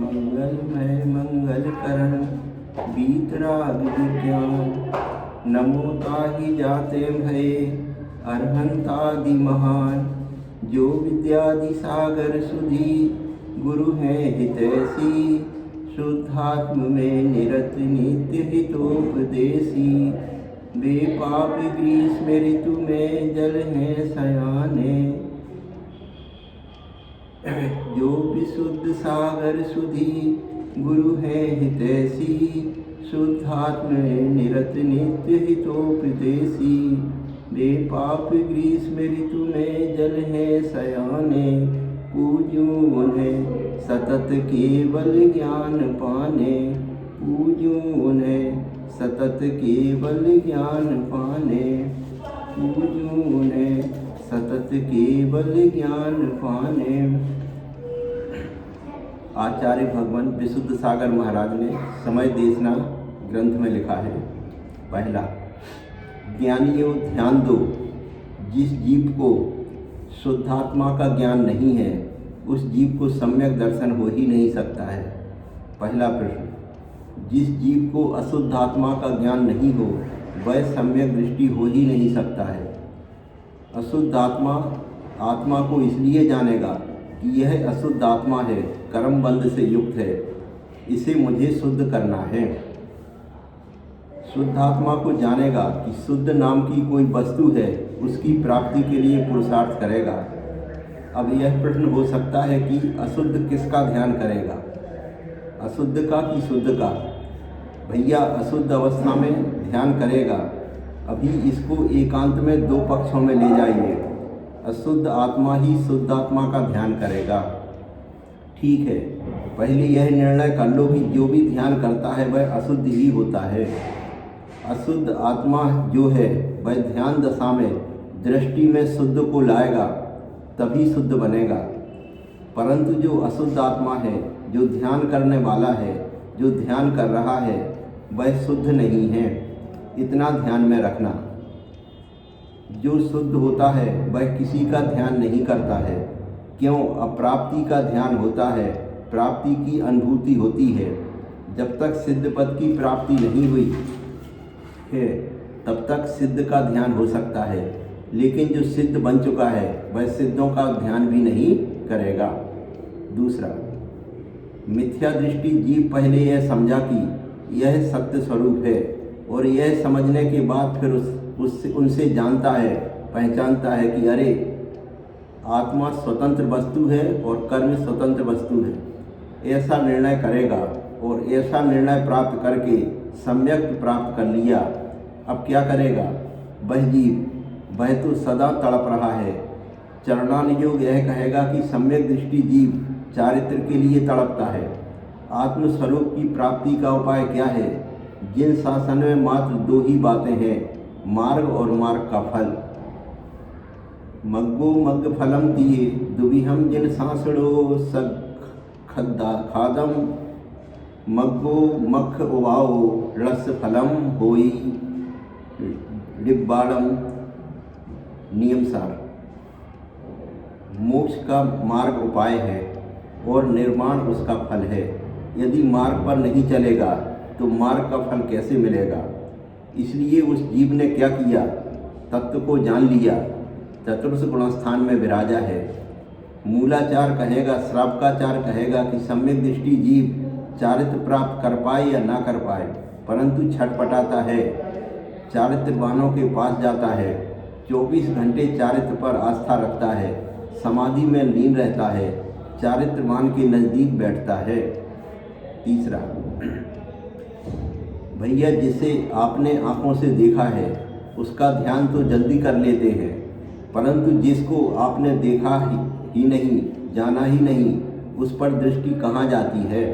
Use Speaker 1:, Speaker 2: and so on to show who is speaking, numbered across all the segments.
Speaker 1: मंगलमय मंगलकरण बीतराग विज्ञान। नमो ताहि जाते भये अरहंतादि महान। जो विद्यादि सागर सुधी गुरु है हितैषी। शुद्धात्म में निरत नित्य हितोपदेशी। वे पाप ग्रीष्म ऋतु में जल हैं सयाने। जो विशुद्ध सागर सुधी गुरु है हितैषी। शुद्धात्म में निरत नित्य हितोपदेशी। वे पाप ग्रीष्म ऋतु में जल हैं सयाने। पूजूं उन्हें सतत केवल ज्ञान पाने। पूजूं उन्हें सतत केवल ज्ञान पाने। पूजूं उन्हें सतत केवल ज्ञान पाने। आचार्य भगवान विशुद्ध सागर महाराज ने समय देशना ग्रंथ में लिखा है। पहला, ज्ञानियों ध्यान दो, जिस जीव को शुद्धात्मा का ज्ञान नहीं है उस जीव को सम्यक दर्शन हो ही नहीं सकता है। पहला प्रश्न, जिस जीव को अशुद्ध आत्मा का ज्ञान नहीं हो वह सम्यक दृष्टि हो ही नहीं सकता है। अशुद्ध आत्मा आत्मा को इसलिए जानेगा कि यह अशुद्ध आत्मा है, कर्म बंध से युक्त है, इसे मुझे शुद्ध करना है। शुद्ध आत्मा को जानेगा कि शुद्ध नाम की कोई वस्तु है, उसकी प्राप्ति के लिए पुरुषार्थ करेगा। अब यह प्रश्न हो सकता है कि अशुद्ध किसका ध्यान करेगा, अशुद्ध का कि शुद्ध का? भैया, अशुद्ध अवस्था में ध्यान करेगा। अभी इसको एकांत में दो पक्षों में ले जाइए। अशुद्ध आत्मा ही शुद्ध आत्मा का ध्यान करेगा। ठीक है, पहले यह निर्णय कर लो कि जो भी ध्यान करता है वह अशुद्ध ही होता है। अशुद्ध आत्मा जो है वह ध्यान दशा में दृष्टि में शुद्ध को लाएगा तभी शुद्ध बनेगा। परंतु जो अशुद्ध आत्मा है, जो ध्यान करने वाला है, जो ध्यान कर रहा है, वह शुद्ध नहीं है। इतना ध्यान में रखना। जो शुद्ध होता है वह किसी का ध्यान नहीं करता है। क्यों? अप्राप्ति का ध्यान होता है, प्राप्ति की अनुभूति होती है। जब तक सिद्ध पद की प्राप्ति नहीं हुई है तब तक सिद्ध का ध्यान हो सकता है, लेकिन जो सिद्ध बन चुका है वह सिद्धों का ध्यान भी नहीं करेगा। दूसरा, मिथ्या दृष्टि जीव पहले यह समझा कि यह सत्य स्वरूप है और यह समझने के बाद फिर उनसे जानता है, पहचानता है कि अरे आत्मा स्वतंत्र वस्तु है और कर्म स्वतंत्र वस्तु है। ऐसा निर्णय करेगा और ऐसा निर्णय प्राप्त करके सम्यक प्राप्त कर लिया। अब क्या करेगा वह जीव? वह तो सदा तड़प रहा है। चरणानुयोग यह कहेगा कि सम्यक दृष्टि जीव चारित्र के लिए तड़पता है। आत्मस्वरूप की प्राप्ति का उपाय क्या है? जिन शासन में मात्र दो ही बातें हैं, मार्ग और मार्ग का फल। मग्गो मग्ग फलम दिए दुबिहम जिन सांसड़ो सग खादम। मग्गो मख उवाओ रस फलम होई डिब्बाड़म। नियम सार, मोक्ष का मार्ग उपाय है और निर्माण उसका फल है। यदि मार्ग पर नहीं चलेगा तो मार्ग का फल कैसे मिलेगा? इसलिए उस जीव ने क्या किया? तत्व को जान लिया, चतुर्थ गुणस्थान में विराजा है। मूलाचार कहेगा, श्रावकाचार कहेगा कि सम्यक दृष्टि जीव चारित्र प्राप्त कर पाए या ना कर पाए, परंतु छटपटाता है, चारित्रवानों के पास जाता है, 24 घंटे चारित्र पर आस्था रखता है, समाधि में लीन रहता है, चारित्रवान के नज़दीक बैठता है। तीसरा, भैया जिसे आपने आँखों से देखा है उसका ध्यान तो जल्दी कर लेते हैं, परंतु जिसको आपने देखा ही नहीं, जाना ही नहीं, उस पर दृष्टि कहाँ जाती है?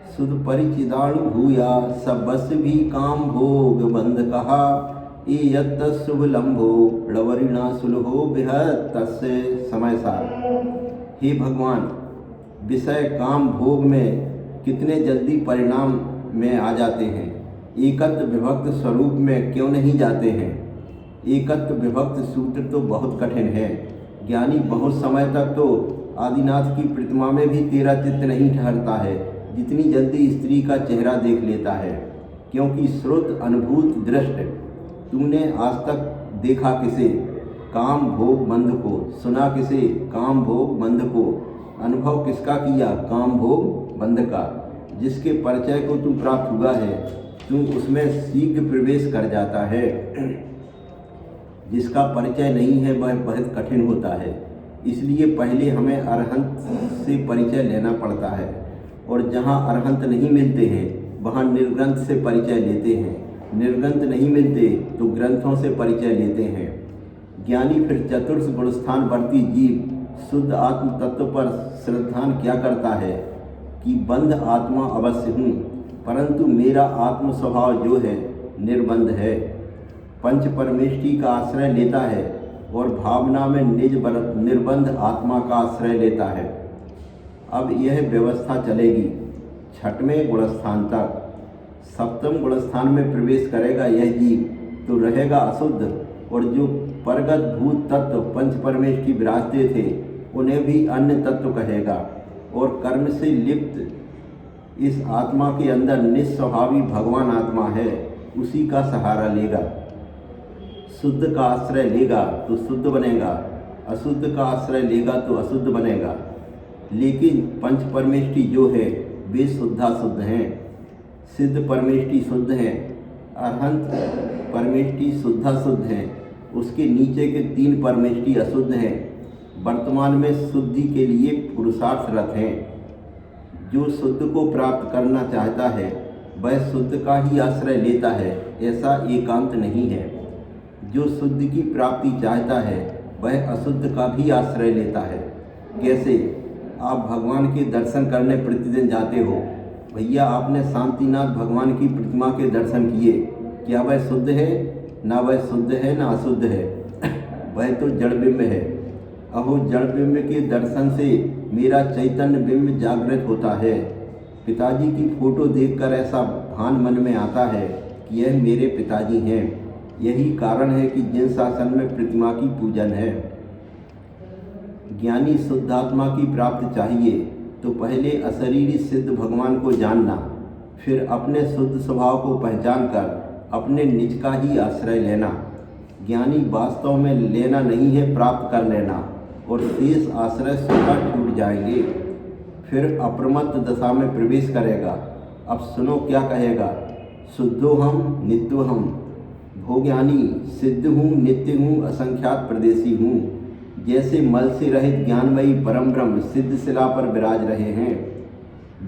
Speaker 1: सुध परिचिदाणु भूया सब बस भी काम भोग बंद कहा। ये यत्त शुभ लंबो लवरिणा सुलहो बेहद तस्य समय सार। हे भगवान, विषय काम भोग में कितने जल्दी परिणाम में आ जाते हैं, एकत्व विभक्त स्वरूप में क्यों नहीं जाते हैं? एकत्व विभक्त सूत्र तो बहुत कठिन है। ज्ञानी बहुत समय तक तो आदिनाथ की प्रतिमा में भी तेरा चित्त नहीं ठहरता है, जितनी जल्दी स्त्री का चेहरा देख लेता है। क्योंकि श्रुत अनुभूत दृष्ट तूने आज तक देखा किसे काम भोग मंद को, सुना किसे काम भोग मंद को, अनुभव किसका किया काम भोग मंद का। जिसके परिचय को तू प्राप्त हुआ है तू उसमें शीघ्र प्रवेश कर जाता है, जिसका परिचय नहीं है वह बहुत कठिन होता है। इसलिए पहले हमें अरहंत से परिचय लेना पड़ता है, और जहाँ अरहंत नहीं मिलते हैं वहाँ निर्ग्रंथ से परिचय लेते हैं, निर्ग्रंथ नहीं मिलते तो ग्रंथों से परिचय लेते हैं। ज्ञानी फिर चतुर्थ गुणस्थान वर्ती जीव शुद्ध आत्म तत्व पर श्रद्धान क्या करता है कि बंध आत्मा अवश्य हूँ, परंतु मेरा आत्म स्वभाव जो है निर्बंध है। पंच परमेष्टि का आश्रय लेता है और भावना में निज निर्बंध आत्मा का आश्रय लेता है। अब यह व्यवस्था चलेगी छठवें गुणस्थान तक। सप्तम गुणस्थान में प्रवेश करेगा यह जीव तो रहेगा अशुद्ध, और जो परगत भूत तत्व पंच परमेष्टि विराजते थे उन्हें भी अन्य तत्व कहेगा, और कर्म से लिप्त इस आत्मा के अंदर निस्वभावी भगवान आत्मा है, उसी का सहारा लेगा। शुद्ध का आश्रय लेगा तो शुद्ध बनेगा, अशुद्ध का आश्रय लेगा तो अशुद्ध बनेगा। लेकिन पंच परमेष्टि जो है वे शुद्धाशुद्ध हैं। सिद्ध परमेष्टि शुद्ध हैं, अरहंत परमेष्टि शुद्धाशुद्ध हैं, उसके नीचे के 3 परमेष्टि अशुद्ध हैं। वर्तमान में शुद्धि के लिए पुरुषार्थरत हैं। जो शुद्ध को प्राप्त करना चाहता है वह शुद्ध का ही आश्रय लेता है, ऐसा एकांत नहीं है। जो शुद्ध की प्राप्ति चाहता है वह अशुद्ध का भी आश्रय लेता है। कैसे? आप भगवान के दर्शन करने प्रतिदिन जाते हो, भैया आपने शांतिनाथ भगवान की प्रतिमा के दर्शन किए, क्या वह शुद्ध है? ना वह शुद्ध है ना अशुद्ध है, वह तो जड़ बिंब है। अहो जड़ बिंब के दर्शन से मेरा चैतन्य बिंब जागृत होता है। पिताजी की फोटो देखकर ऐसा भान मन में आता है कि यह मेरे पिताजी हैं। यही कारण है कि जिन शासन में प्रतिमा की पूजन है। ज्ञानी शुद्धात्मा की प्राप्ति चाहिए तो पहले अशरीरी सिद्ध भगवान को जानना, फिर अपने शुद्ध स्वभाव को पहचान कर अपने निज का ही आश्रय लेना। ज्ञानी वास्तव में लेना नहीं है, प्राप्त कर लेना, और शेष आश्रय स्वतः छूट जाएंगे। फिर अप्रमत्त दशा में प्रवेश करेगा। अब सुनो क्या कहेगा, शुद्धो हम नित्यो हम, भोज्ञानी सिद्ध हूँ, नित्य हूँ, असंख्यात प्रदेशी हूँ। जैसे मल से रहित ज्ञानमयी परम ब्रह्म सिद्ध शिला पर विराज रहे हैं,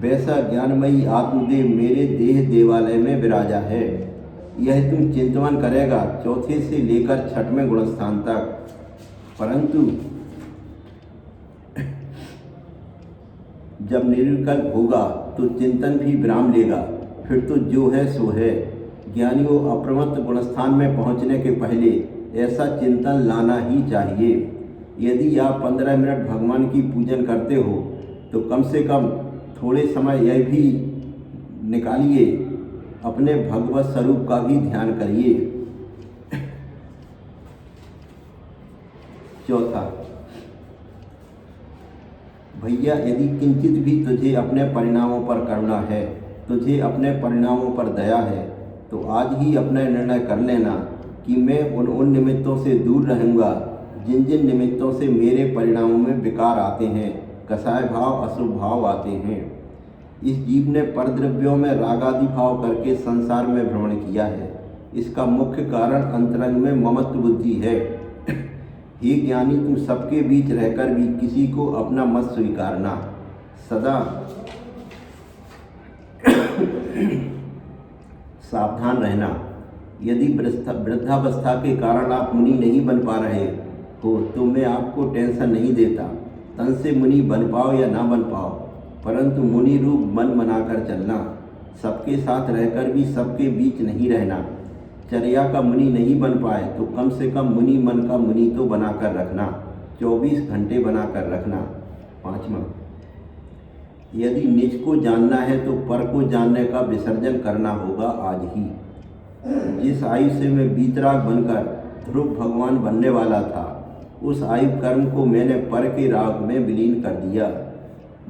Speaker 1: वैसा ज्ञानमयी आत्मदेव मेरे देह देवालय में विराजा है। यह तुम चिंतन करेगा चौथे से लेकर छठवें गुणस्थान तक। परंतु जब निर्विकल्प होगा तो चिंतन भी विराम लेगा, फिर तो जो है सो है। ज्ञानियों अप्रमत्त गुणस्थान में पहुंचने के पहले ऐसा चिंतन लाना ही चाहिए। यदि आप 15 मिनट भगवान की पूजन करते हो तो कम से कम थोड़े समय यह भी निकालिए, अपने भगवत स्वरूप का भी ध्यान करिए। चौथा, भैया यदि किंचित भी तुझे अपने परिणामों पर करुणा है, तुझे अपने परिणामों पर दया है, तो आज ही अपना निर्णय कर लेना कि मैं उन निमित्तों से दूर रहूँगा जिन जिन निमित्तों से मेरे परिणामों में विकार आते हैं, कसाय भाव अशुभ भाव आते हैं। इस जीव ने परद्रव्यों में रागादि भाव करके संसार में भ्रमण किया है। इसका मुख्य कारण अंतरंग में ममत्व बुद्धि है। हे ज्ञानी, तुम सबके बीच रहकर भी किसी को अपना मत स्वीकारना, सदा सावधान रहना। यदि वृद्धावस्था के कारण आप मुनि नहीं बन पा रहे हो तो मैं आपको टेंशन नहीं देता। तन से मुनि बन पाओ या ना बन पाओ, परंतु मुनि रूप मन बनाकर चलना। सबके साथ रहकर भी सबके बीच नहीं रहना। चर्या का मुनि नहीं बन पाए तो कम से कम मुनि मन का मुनि तो बनाकर रखना, 24 घंटे बनाकर रखना। 5वां, यदि निज को जानना है तो पर को जानने का विसर्जन करना होगा आज ही। जिस आयु से मैं वीतराग बनकर ध्रुव भगवान बनने वाला था, उस आयु कर्म को मैंने पर के राग में विलीन कर दिया।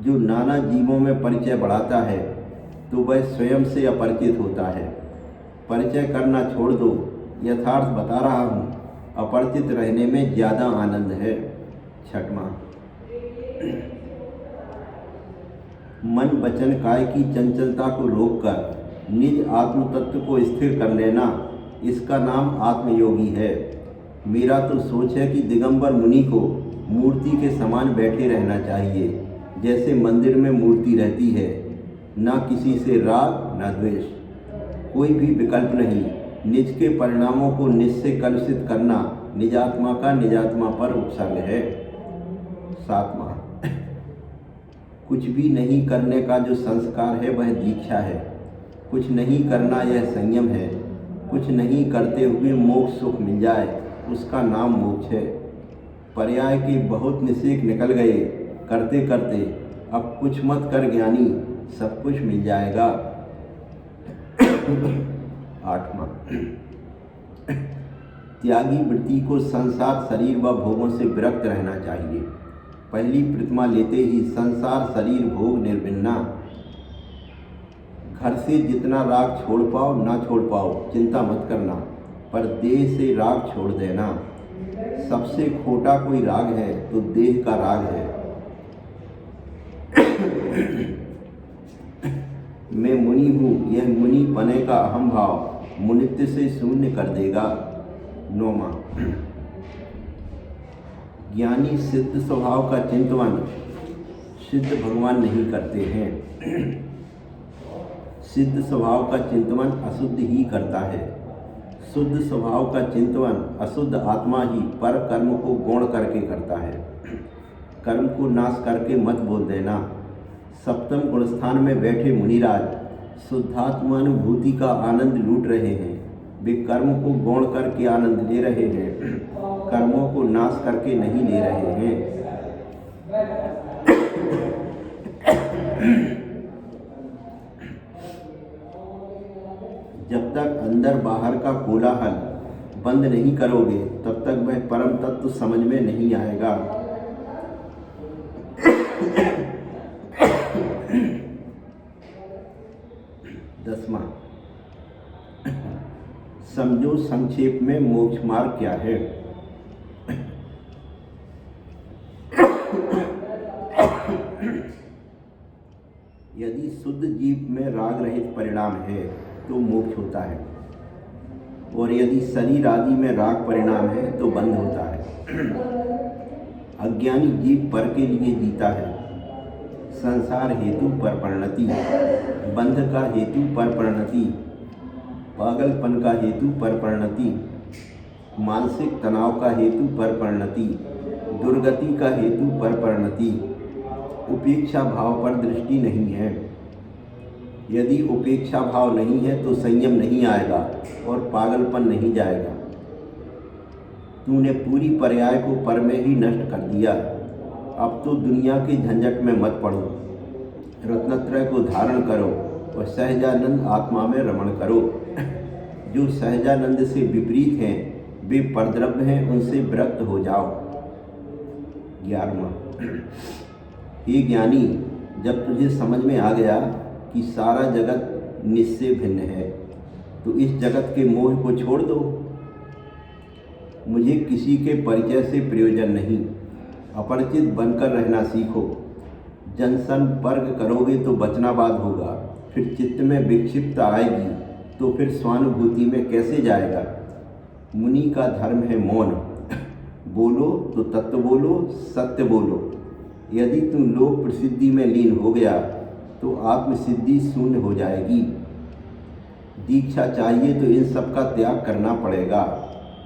Speaker 1: जो नाना जीवों में परिचय बढ़ाता है तो वह स्वयं से अपरिचित होता है। परिचय करना छोड़ दो, यथार्थ बता रहा हूँ, अपरिचित रहने में ज़्यादा आनंद है। छठवां, मन वचन काय की चंचलता को रोककर निज आत्म तत्व को स्थिर कर लेना, इसका नाम आत्मयोगी है। मेरा तो सोच है कि दिगंबर मुनि को मूर्ति के समान बैठे रहना चाहिए, जैसे मंदिर में मूर्ति रहती है, ना किसी से राग ना द्वेष, कोई भी विकल्प नहीं। निज के परिणामों को निज से कलुषित करना निजात्मा का निजात्मा पर उपसर्ग है। सातवां, कुछ भी नहीं करने का जो संस्कार है वह दीक्षा है। कुछ नहीं करना यह संयम है। कुछ नहीं करते हुए मोक्ष सुख मिल जाए उसका नाम मोक्ष है। पर्याय के बहुत निषेध निकल गए करते करते, अब कुछ मत कर ज्ञानी, सब कुछ मिल जाएगा। आठवां, त्यागी वृत्ति को संसार शरीर व भोगों से विरक्त रहना चाहिए। पहली प्रतिमा लेते ही संसार शरीर भोग निर्विन्ना। घर से जितना राग छोड़ पाओ ना छोड़ पाओ चिंता मत करना, पर देह से राग छोड़ देना। सबसे खोटा कोई राग है तो देह का राग है। मैं मुनि हूँ, यह मुनि पने का अहम भाव मुनित्व से शून्य कर देगा। नौवां, ज्ञानी सिद्ध स्वभाव का चिंतन सिद्ध भगवान नहीं करते हैं। सिद्ध स्वभाव का चिंतन अशुद्ध ही करता है। शुद्ध स्वभाव का चिंतन अशुद्ध आत्मा ही पर कर्म को गौण करके करता है। कर्म को नाश करके मत बोल देना। सप्तम गुणस्थान में बैठे मुनिराज शुद्धात्मानुभूति का आनंद लूट रहे हैं। वे कर्म को गौण करके आनंद ले रहे हैं, कर्मों को नाश करके नहीं ले रहे हैं। जब तक अंदर बाहर का कोलाहल बंद नहीं करोगे तब तक वह परम तत्व समझ में नहीं आएगा। दसवां, समझो संक्षेप में मोक्ष मार्ग क्या है। यदि शुद्ध जीव में राग रहित परिणाम है तो मोक्ष होता है, और यदि शरीर आदि में राग परिणाम है तो बंध होता है। अज्ञानी जीव पर के लिए जीता है। संसार हेतु पर परिणति, बंध का हेतु पर परिणति, पागलपन का हेतु पर परिणति, मानसिक तनाव का हेतु पर परिणति, दुर्गति का हेतु पर परिणति। उपेक्षा भाव पर दृष्टि नहीं है। यदि उपेक्षा भाव नहीं है तो संयम नहीं आएगा और पागलपन नहीं जाएगा। तूने पूरी पर्याय को पर में ही नष्ट कर दिया। अब तो दुनिया के झंझट में मत पड़ो, रत्नत्रय को धारण करो और सहजानंद आत्मा में रमण करो। जो सहजानंद से विपरीत हैं वे परद्रव्य हैं, उनसे विरक्त हो जाओ। 11वां, हे ज्ञानी, जब तुझे समझ में आ गया कि सारा जगत निजसे भिन्न है तो इस जगत के मोह को छोड़ दो। मुझे किसी के परिचय से प्रयोजन नहीं, अपरिचित बनकर रहना सीखो। जनसंपर्क करोगे तो वचनावाद होगा, फिर चित्त में विक्षिप्तता आएगी तो फिर स्वानुभूति में कैसे जाएगा। मुनि का धर्म है मौन। बोलो तो तत्व बोलो, सत्य बोलो। यदि तुम लोक प्रसिद्धि में लीन हो गया तो आत्मसिद्धि शून्य हो जाएगी। दीक्षा चाहिए तो इन सब का त्याग करना पड़ेगा,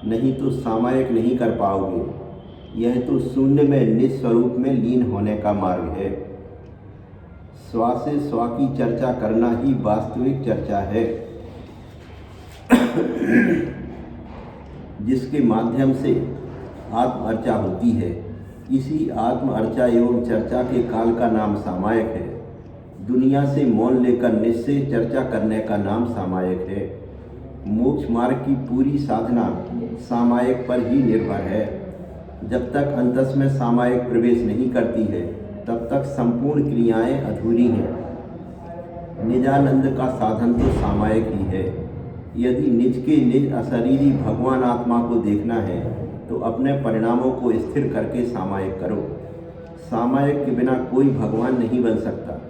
Speaker 1: नहीं तो सामायिक नहीं कर पाओगे। यह तो शून्य में निस्वरूप में लीन होने का मार्ग है। स्वा से स्वा की चर्चा करना ही वास्तविक चर्चा है, जिसके माध्यम से आत्म अर्चा होती है। इसी आत्म अर्चा एवं चर्चा के काल का नाम सामायिक है। दुनिया से मौन लेकर निश्चय चर्चा करने का नाम सामायिक है। मोक्ष मार्ग की पूरी साधना सामायिक पर ही निर्भर है। जब तक अंतस में सामायिक प्रवेश नहीं करती है तब तक संपूर्ण क्रियाएं अधूरी हैं। निजानंद का साधन तो सामायिक ही है। यदि निज के निज अशरीरी भगवान आत्मा को देखना है तो अपने परिणामों को स्थिर करके सामायिक करो। सामायिक के बिना कोई भगवान नहीं बन सकता।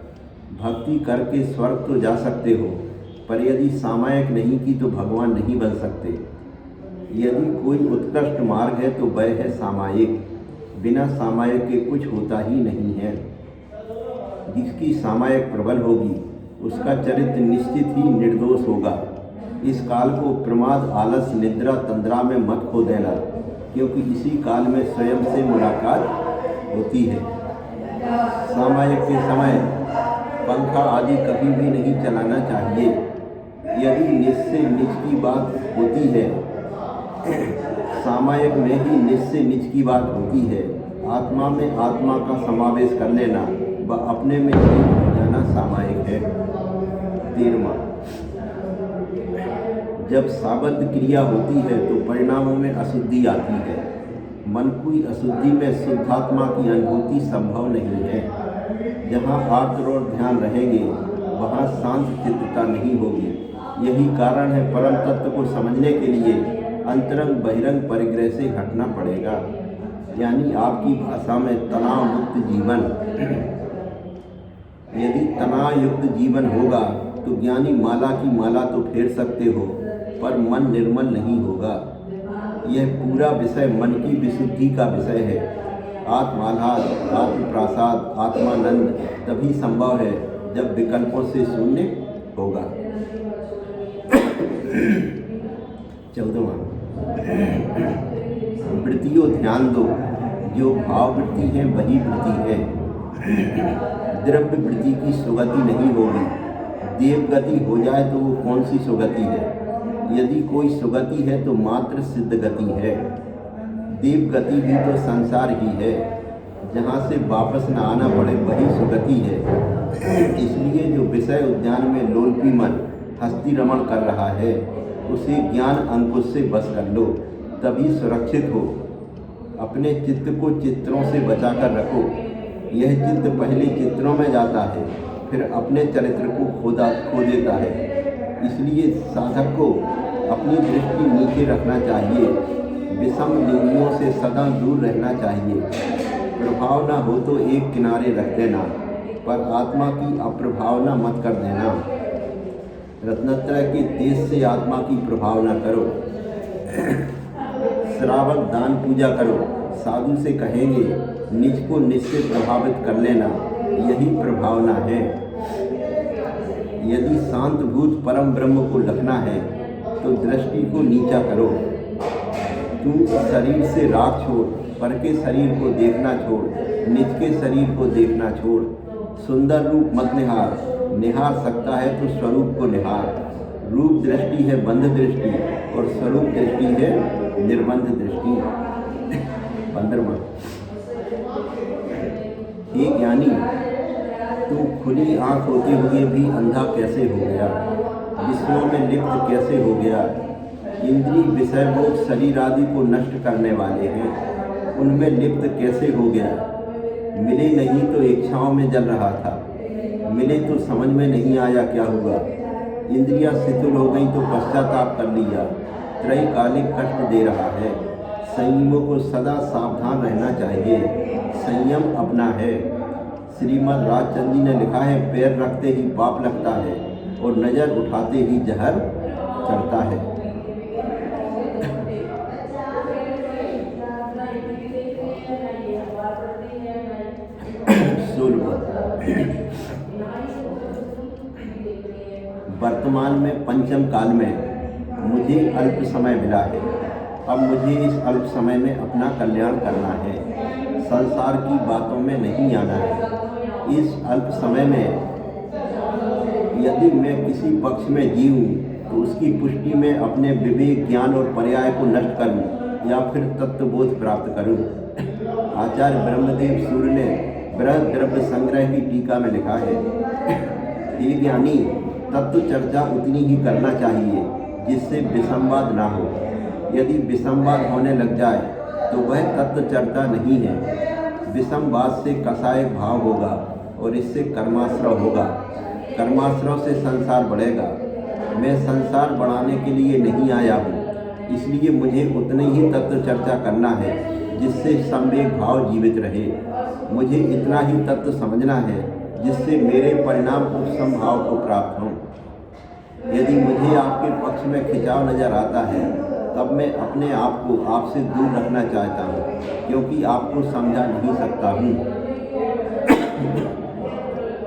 Speaker 1: भक्ति करके स्वर्ग तो जा सकते हो, पर यदि सामायिक नहीं की तो भगवान नहीं बन सकते। यदि कोई उत्कृष्ट मार्ग है तो वह है सामायिक। बिना सामायिक के कुछ होता ही नहीं है। जिसकी सामायिक प्रबल होगी उसका चरित्र निश्चित ही निर्दोष होगा। इस काल को प्रमाद, आलस, निद्रा, तंद्रा में मत खो देना, क्योंकि इसी काल में स्वयं से मुलाकात होती है। सामायिक के समय पंखा आदि कभी भी नहीं चलाना चाहिए। यदि निज से निज की बात होती है, सामायिक में ही निज से निज की बात होती है। आत्मा में आत्मा का समावेश कर लेना व अपने में एक हो जाना सामायिक है। 13वां, जब साबद्ध क्रिया होती है तो परिणामों में अशुद्धि आती है। मन की अशुद्धि में शुद्धात्मा की अनुभूति संभव नहीं है। जहाँ आर्द्र और ध्यान रहेंगे वहाँ शांत चित्तता नहीं होगी। यही कारण है परम तत्व को समझने के लिए अंतरंग बहिरंग परिग्रह से हटना पड़ेगा, यानी आपकी भाषा में तनाव मुक्त जीवन। यदि तनाव युक्त जीवन होगा तो ज्ञानी माला की माला तो फेर सकते हो, पर मन निर्मल नहीं होगा। यह पूरा विषय मन की विशुद्धि का विषय है। आत्मालाद, आत्मप्रसाद, आत्मानंद तभी संभव है जब विकल्पों से शून्य होगा। 14वां, वृत्तियों ध्यान दो। जो भाव वृत्ति है वही वृत्ति है। द्रव्य वृत्ति की सुगति नहीं होगी। देव गति हो जाए तो वो कौन सी सुगति है? यदि कोई सुगति है तो मात्र सिद्ध गति है। देव गति भी तो संसार ही है। जहाँ से वापस न आना पड़े वही सुगति है। इसलिए जो विषय उद्यान में लोलपी मन हस्ती रमण कर रहा है उसे ज्ञान अंकुश से बस कर लो, तभी सुरक्षित हो। अपने चित्त को चित्रों से बचाकर रखो। यह चित्त पहले चित्रों में जाता है, फिर अपने चरित्र को खो देता है। इसलिए साधक को अपनी दृष्टि नीचे रखना चाहिए। विषम लिंगियों से सदा दूर रहना चाहिए। प्रभावना हो तो एक किनारे रख देना, पर आत्मा की अप्रभावना मत कर देना। रत्नत्रय के तेज से आत्मा की प्रभावना करो। श्रावक दान पूजा करो। साधु से कहेंगे निज को निज से प्रभावित कर लेना, यही प्रभावना है। यदि शांत भूत परम ब्रह्म को लखना है तो दृष्टि को नीचा करो। तू शरीर से राग छोड़, पर के शरीर को देखना छोड़, निज के शरीर को देखना छोड़। सुंदर रूप मत निहार, निहार सकता है तो स्वरूप को निहार। रूप दृष्टि है बंध दृष्टि और स्वरूप दृष्टि है निर्बंध दृष्टि। 15वां, हे ज्ञानी, तू खुली आँख होते हुए भी अंधा कैसे हो गया? विषयों में लिप्त कैसे हो गया? इंद्रिय विषय भोग शरीर आदि को नष्ट करने वाले हैं, उनमें लिप्त कैसे हो गया? मिले नहीं तो इच्छाओं में जल रहा था, मिले तो समझ में नहीं आया क्या हुआ। इंद्रियां शिथिल हो गई तो पश्चाताप कर लिया। त्रैकालिक कष्ट दे रहा है। संयमों को सदा सावधान रहना चाहिए। संयम अपना है। श्रीमद् राजचंद्र जी ने लिखा है, पैर रखते ही पाप लगता है और नज़र उठाते ही जहर चढ़ता है। वर्तमान में पंचम काल में मुझे अल्प समय मिला है। अब मुझे इस अल्प समय में अपना कल्याण करना है, संसार की बातों में नहीं आना है। इस अल्प समय में यदि मैं किसी पक्ष में जीऊँ तो उसकी पुष्टि में अपने विवेक, ज्ञान और पर्याय को नष्ट करूँ या फिर तत्वबोध प्राप्त करूँ। आचार्य ब्रह्मदेव सूर्य ने बृहद द्रव्य संग्रह की टीका में लिखा है, हे ज्ञानी, तत्व चर्चा उतनी ही करना चाहिए जिससे विसंवाद ना हो। यदि विसंवाद होने लग जाए तो वह तत्व चर्चा नहीं है। विषमवाद से कषाय भाव होगा और इससे कर्माश्रय होगा। कर्माश्रय से संसार बढ़ेगा। मैं संसार बढ़ाने के लिए नहीं आया हूँ, इसलिए मुझे उतने ही तत्व चर्चा करना है जिससे संवेग भाव जीवित रहे। मुझे इतना ही तत्व समझना है जिससे मेरे परिणाम उपशम भाव को प्राप्त हों। यदि मुझे आपके पक्ष में खिंचाव नजर आता है तब मैं अपने आप को आपसे दूर रखना चाहता हूँ, क्योंकि आपको समझा नहीं सकता हूँ।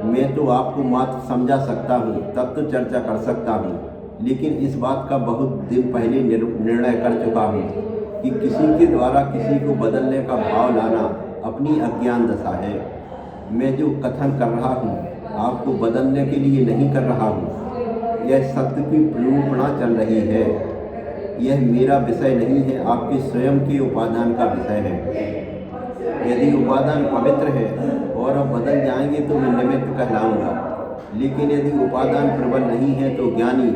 Speaker 1: मैं तो आपको मात्र समझा सकता हूँ, तत्व चर्चा कर सकता हूँ, लेकिन इस बात का बहुत दिन पहले निर्णय कर चुका हूँ कि किसी के द्वारा किसी को बदलने का भाव लाना अपनी अज्ञान दशा है। मैं जो कथन कर रहा हूँ आपको बदलने के लिए नहीं कर रहा हूँ। यह सत्य की निरूपणा चल रही है। यह मेरा विषय नहीं है, आपके स्वयं के उपादान का विषय है। यदि उपादान पवित्र है और अब बदल जाएंगे तो मैं निमित्त कहलाऊंगा, लेकिन यदि उपादान प्रबल नहीं है तो ज्ञानी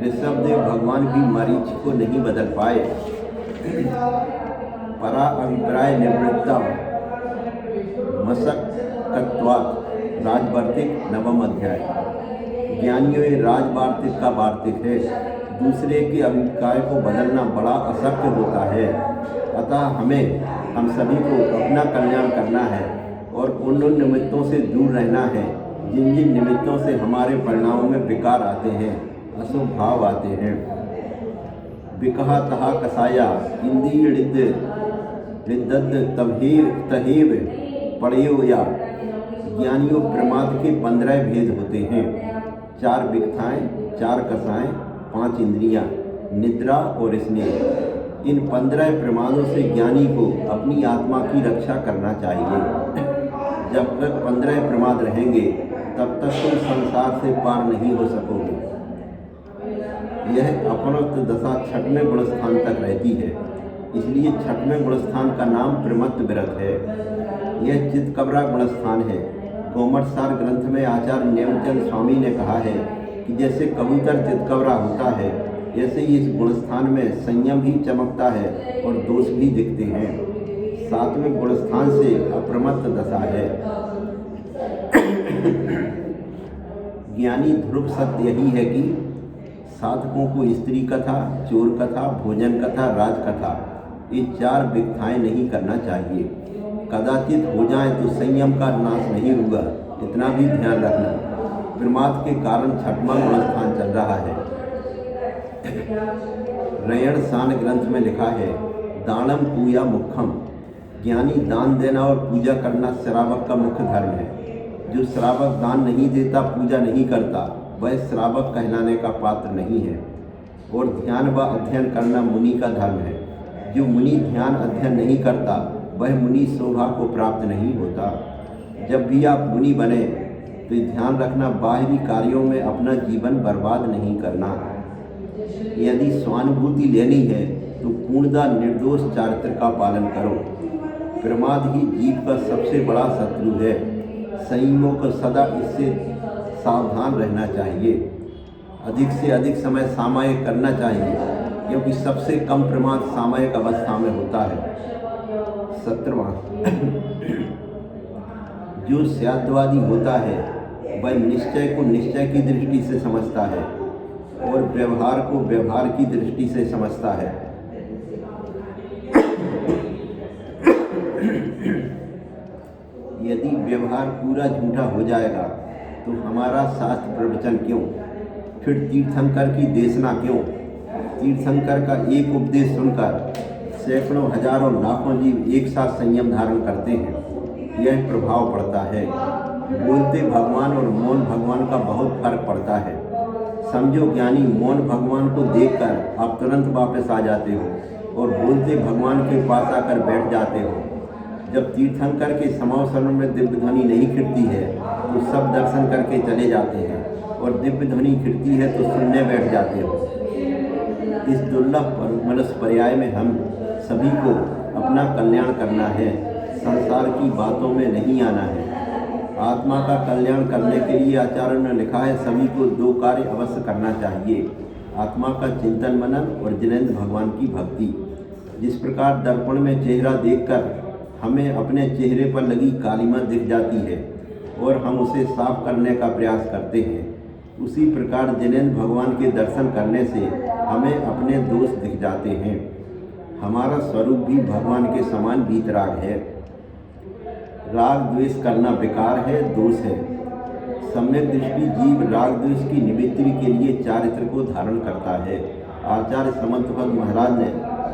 Speaker 1: ऋषभदेव भगवान भी मरीच को नहीं बदल पाए। परा अभिप्राय निवृत्ता मशक्कत्वात् राजवार्तिक नवम अध्याय। ज्ञानियों ये राजवार्तिक का वार्तिक है। दूसरे के अभिप्राय को बदलना बड़ा अशक्य होता है। अतः हम सभी को अपना कल्याण करना है और उन निमित्तों से दूर रहना है जिन जिन निमित्तों से हमारे परिणामों में विकार आते हैं, अशुभ भाव आते हैं। विकहा तहा कसाया इंद्रियद तहेव पड़यो या। ज्ञानियों प्रमाद के 15 भेद होते हैं। 4 विकथाएँ, 4 कसाएँ, 5 इंद्रियाँ, निद्रा और स्नेह। इन 15 प्रमादों से ज्ञानी को अपनी आत्मा की रक्षा करना चाहिए। जब तक 15 प्रमाद रहेंगे तब तक तुम संसार से पार नहीं हो सकोगे। यह अपनत्व दशा 6वें गुणस्थान तक रहती है, इसलिए 6वें गुणस्थान का नाम प्रमत्त विरत है। यह चित्कबरा गुणस्थान है। गोमटसार ग्रंथ में आचार्य नेमचंद स्वामी ने कहा है कि जैसे कबूतर चित्कबरा होता है, ऐसे ही इस गुणस्थान में संयम ही चमकता है और दोष भी दिखते हैं। 7वें गुणस्थान से अप्रमत्त दशा है। ज्ञानी ध्रुव सत्य यही है कि साधकों को स्त्री कथा, चोर कथा, भोजन कथा, राज कथा ये 4 विकथाएँ नहीं करना चाहिए। कदाचित हो जाए तो संयम का नाश नहीं होगा, इतना भी ध्यान रखना। प्रमाद के कारण 6वां गुणस्थान चल रहा है। रयण सान ग्रंथ में लिखा है, दानम पूया मुख्यम। ज्ञानी दान देना और पूजा करना श्रावक का मुख्य धर्म है। जो श्रावक दान नहीं देता, पूजा नहीं करता, वह श्रावक कहलाने का पात्र नहीं है। और ध्यान व अध्ययन करना मुनि का धर्म है। जो मुनि ध्यान अध्ययन नहीं करता, वह मुनि शोभा को प्राप्त नहीं होता। जब भी आप मुनि बने तो ध्यान रखना, बाहरी कार्यों में अपना जीवन बर्बाद नहीं करना। यदि स्वानुभूति लेनी है तो पूर्णतः निर्दोष चारित्र का पालन करो। प्रमाद ही जीव का सबसे बड़ा शत्रु है। संयमों को सदा इससे सावधान रहना चाहिए। अधिक से अधिक समय सामयिक करना चाहिए, क्योंकि सबसे कम प्रमाद सामयिक अवस्था में होता है। 17वां जो स्याद्वादी होता है वह निश्चय को निश्चय की दृष्टि से समझता है और व्यवहार को व्यवहार की दृष्टि से समझता है। यदि व्यवहार पूरा झूठा हो जाएगा तो हमारा शास्त्र प्रवचन क्यों? फिर तीर्थंकर की देशना क्यों? तीर्थंकर का एक उपदेश सुनकर सैकड़ों हजारों लाखों जीव एक साथ संयम धारण करते हैं। यह प्रभाव पड़ता है। बोलते भगवान और मौन भगवान का बहुत फर्क पड़ता है। समझो, ज्ञानी मौन भगवान को देखकर आप तुरंत वापस आ जाते हो और बोलते भगवान के पास आकर बैठ जाते हो। जब तीर्थंकर के समावसरण में दिव्य ध्वनि नहीं खिड़ती है तो सब दर्शन करके चले जाते हैं, और दिव्य ध्वनि खिड़ती है तो सुनने बैठ जाते हो। इस दुर्लभ मनुष्य पर्याय में हम सभी को अपना कल्याण करना है, संसार की बातों में नहीं आना है। आत्मा का कल्याण करने के लिए आचार्य ने लिखा है, सभी को 2 कार्य अवश्य करना चाहिए: आत्मा का चिंतन मनन और जिनेंद्र भगवान की भक्ति। जिस प्रकार दर्पण में चेहरा देखकर हमें अपने चेहरे पर लगी कालिमा दिख जाती है और हम उसे साफ करने का प्रयास करते हैं, उसी प्रकार जिनेंद्र भगवान के दर्शन करने से हमें अपने दोष दिख जाते हैं। हमारा स्वरूप भी भगवान के समान वीतराग है। राग द्वेष करना बेकार है, दोष है। सम्यक दृष्टि जीव राग द्वेष की निवृत्ति के लिए चारित्र को धारण करता है। आचार्य समंतपद महाराज ने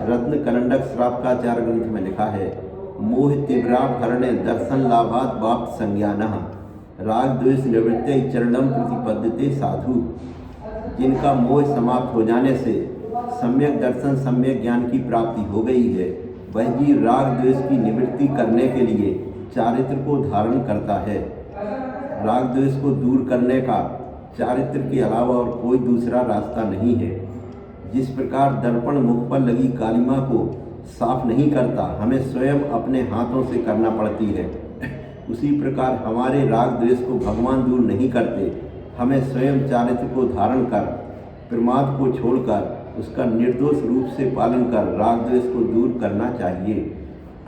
Speaker 1: रत्न करंडक श्रावकाचार्य ग्रंथ में लिखा है, मोह तीव्राभरणे दर्शन लाभात वाप्त संज्ञानः राग द्वेष निवृत्ति चरणम प्रतिपद्यते साधु। जिनका मोह समाप्त हो जाने से सम्यक दर्शन सम्यक ज्ञान की प्राप्ति हो गई है, वह जीव राग द्वेष की निवृत्ति करने के लिए चारित्र को धारण करता है। राग द्वेष को दूर करने का चारित्र के अलावा और कोई दूसरा रास्ता नहीं है। जिस प्रकार दर्पण मुख पर लगी कालिमा को साफ नहीं करता, हमें स्वयं अपने हाथों से करना पड़ती है, उसी प्रकार हमारे राग द्वेष को भगवान दूर नहीं करते। हमें स्वयं चारित्र को धारण कर प्रमाद को छोड़कर उसका निर्दोष रूप से पालन कर राग द्वेष को दूर करना चाहिए।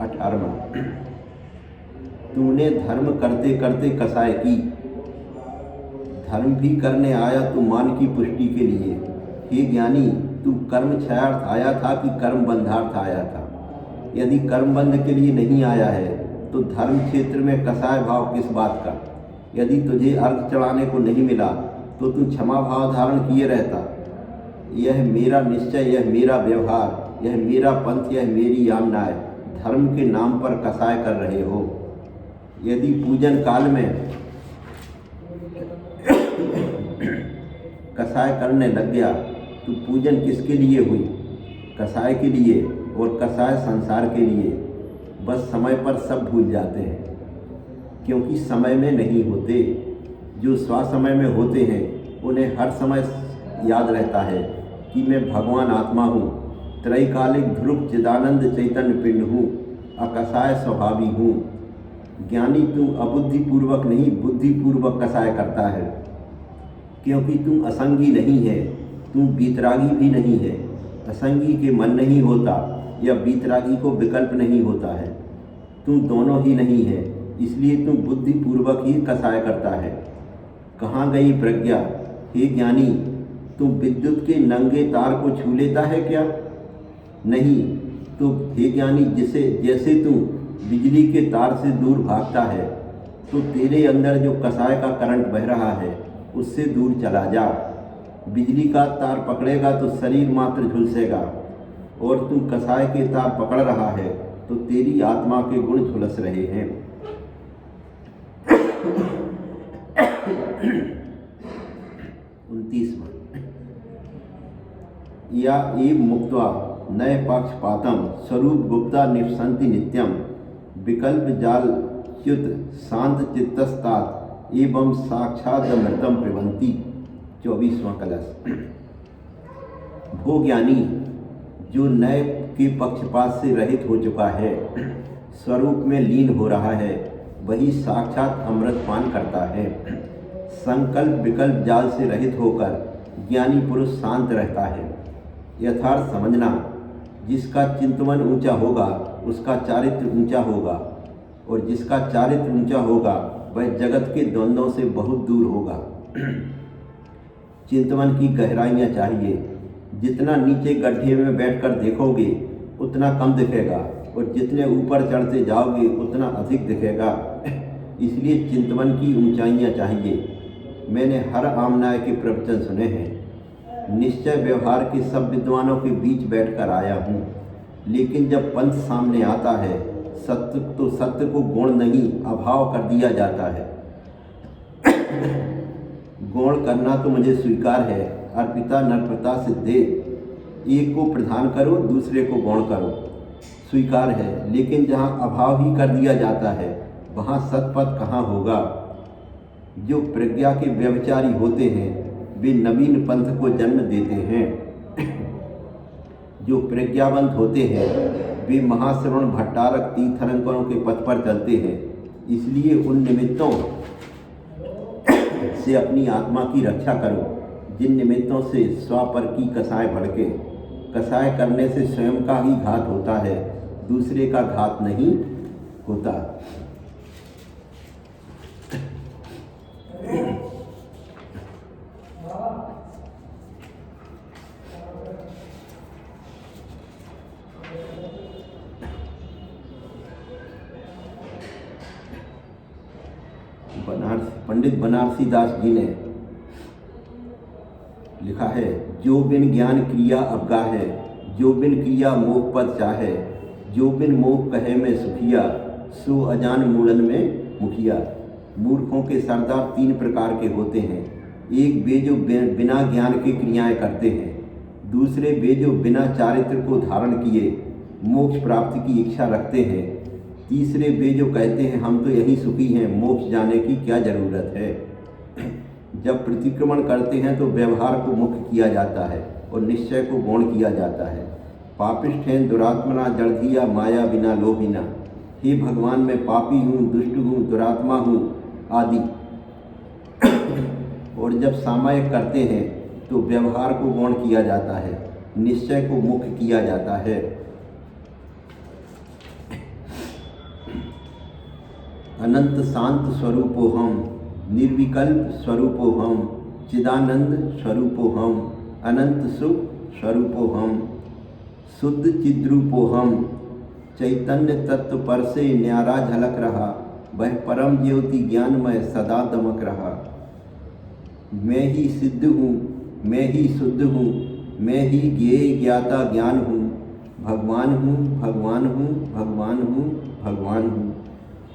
Speaker 1: 18वां, तूने धर्म करते करते कसाय की। धर्म भी करने आया तू मान की पुष्टि के लिए। हे ज्ञानी, तू कर्म क्षयार्थ आया था कि कर्म बंधार्थ आया था? यदि कर्म बंध के लिए नहीं आया है तो धर्म क्षेत्र में कसाय भाव किस बात का? यदि तुझे अर्घ चढ़ाने को नहीं मिला तो तू क्षमा भाव धारण किए रहता। यह मेरा निश्चय, यह मेरा व्यवहार, यह मेरा पंथ, यह मेरी यामनाएं धर्म के नाम पर कसाय कर रहे हो। यदि पूजन काल में कसाय करने लग गया तो पूजन किसके लिए हुई? कसाय के लिए, और कसाय संसार के लिए। बस समय पर सब भूल जाते हैं क्योंकि समय में नहीं होते। जो स्वसमय में होते हैं उन्हें हर समय याद रहता है कि मैं भगवान आत्मा हूँ, त्रैकालिक ध्रुव चिदानंद चैतन्य पिंड हूँ, अकसाय स्वभावी हूँ। ज्ञानी तू अबुद्धिपूर्वक नहीं बुद्धिपूर्वक कसाय करता है, क्योंकि तू असंगी नहीं है, तू बीतरागी भी नहीं है। असंगी के मन नहीं होता या बीतरागी को विकल्प नहीं होता है, तू दोनों ही नहीं है, इसलिए तू बुद्धिपूर्वक ही कसाय करता है। कहाँ गई प्रज्ञा? हे ज्ञानी, तू विद्युत के नंगे तार को छू लेता है क्या? नहीं। तो हे ज्ञानी, जैसे तू बिजली के तार से दूर भागता है तो तेरे अंदर जो कसाय का करंट बह रहा है उससे दूर चला जा। बिजली का तार पकड़ेगा तो शरीर मात्र झुलसेगा, और तू कसाय के तार पकड़ रहा है तो तेरी आत्मा के गुण झुलस रहे हैं। 29वां, या एव मुक्त्वा नय पक्षपातम स्वरूप गुप्ता निवसन्ति नित्यम विकल्प जाल च्युत शांत चित्तस्तात एवं साक्षात अमृतम पिबन्ति। 24वां कलश। भो ज्ञानी, जो नए के पक्षपात से रहित हो चुका है, स्वरूप में लीन हो रहा है, वही साक्षात अमृत पान करता है। संकल्प विकल्प जाल से रहित होकर ज्ञानी पुरुष शांत रहता है। यथार्थ समझना, जिसका चिंतन ऊंचा होगा उसका चारित्र ऊंचा होगा, और जिसका चारित्र ऊंचा होगा वह जगत के द्वंद्वों से बहुत दूर होगा। चिंतन की गहराइयाँ चाहिए। जितना नीचे गड्ढे में बैठकर देखोगे उतना कम दिखेगा, और जितने ऊपर चढ़ते जाओगे उतना अधिक दिखेगा। इसलिए चिंतन की ऊंचाइयाँ चाहिए। मैंने हर आमनाय के प्रवचन सुने हैं। निश्चय व्यवहार के सब विद्वानों के बीच बैठकर आया हूँ, लेकिन जब पंथ सामने आता है सत्य को गुण नहीं अभाव कर दिया जाता है। गौण करना तो मुझे स्वीकार है, अर्पिता नरपता सिद्धे, एक को प्रधान करो दूसरे को गौण करो, स्वीकार है। लेकिन जहाँ अभाव ही कर दिया जाता है वहाँ सतपथ कहाँ होगा। जो प्रज्ञा के व्यभिचारी होते हैं वे नवीन पंथ को जन्म देते हैं। जो प्रज्ञावंत होते हैं वे महाश्रवण भट्टारक तीर्थंकरों के पथ पर चलते हैं। इसलिए उन निमित्तों से अपनी आत्मा की रक्षा करो जिन निमित्तों से स्व पर की कसाय भड़के। कसाय करने से स्वयं का ही घात होता है, दूसरे का घात नहीं होता। पंडित बनारसी दास जी ने लिखा है, जो बिन ज्ञान क्रिया अवगा है, जो बिन क्रिया मोह पद चाहे, जो बिन मोह कहे में सुखिया, सो अजान मूढ़न में मुखिया। मूर्खों के सरदार 3 प्रकार के होते हैं। एक वे जो बिना ज्ञान के क्रियाएं करते हैं, दूसरे वे जो बिना चारित्र को धारण किए मोक्ष प्राप्ति की इच्छा रखते हैं, तीसरे वे जो कहते हैं हम तो यही सुखी हैं, मोक्ष जाने की क्या ज़रूरत है। जब प्रतिक्रमण करते हैं तो व्यवहार को मुख्य किया जाता है और निश्चय को गौण किया जाता है। पापिष्ठ हैं दुरात्मना जड़धिया माया बिना लोभिना, हे भगवान मैं पापी हूँ, दुष्ट हूँ, दुरात्मा हूँ आदि। और जब सामायिक करते हैं तो व्यवहार को गौण किया जाता है, निश्चय को मुख्य किया जाता है। अनंत शांत स्वरूपो हम, निर्विकल्प स्वरूपो हम, चिदानंद स्वरूपो हम, अनंत सुख स्वरूपो हम, शुद्ध चिद्रूपो हम। चैतन्य तत्व पर से न्यारा झलक रहा, वह परम ज्योति ज्ञानमय सदा दमक रहा। मैं ही सिद्ध हूँ, मैं ही शुद्ध हूँ, मैं ही ज्ञेय ज्ञाता ज्ञान हूँ, भगवान हूँ, भगवान हूँ, भगवान हूँ, भगवान हूँ।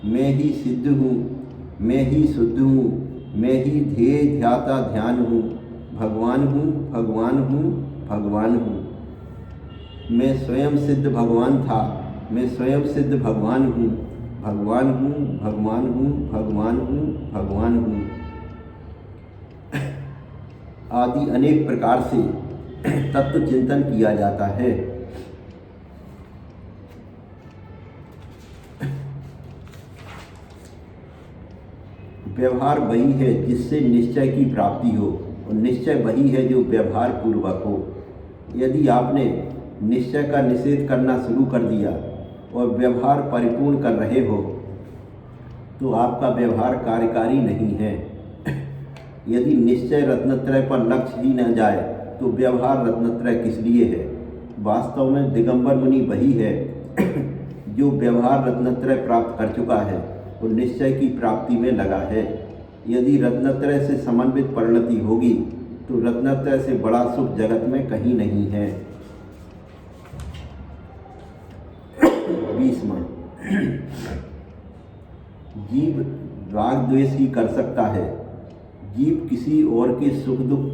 Speaker 1: मैं ही सिद्ध हूँ, मैं ही शुद्ध हूँ, मैं ही ध्येय ध्याता ध्यान हूँ, भगवान हूँ, भगवान हूँ, भगवान हूँ। मैं स्वयं सिद्ध भगवान था, मैं स्वयं सिद्ध भगवान हूँ, भगवान हूँ, भगवान हूँ, भगवान हूँ, भगवान हूँ आदि अनेक प्रकार से तत्व चिंतन किया जाता है। व्यवहार वही है जिससे निश्चय की प्राप्ति हो, और निश्चय वही है जो व्यवहार पूर्वक हो। यदि आपने निश्चय का निषेध करना शुरू कर दिया और व्यवहार परिपूर्ण कर रहे हो तो आपका व्यवहार कार्यकारी नहीं है। यदि निश्चय रत्नत्रय पर लक्ष्य ही न जाए तो व्यवहार रत्नत्रय किस लिए है। वास्तव में दिगंबर मुनि वही है जो व्यवहार रत्नत्रय प्राप्त कर चुका है और निश्चय की प्राप्ति में लगा है। यदि रत्नत्रय से समन्वित परिणति होगी तो रत्नत्रय से बड़ा सुख जगत में कहीं नहीं है। 20वां, जीव राग द्वेष ही कर सकता है, जीव किसी और के सुख दुख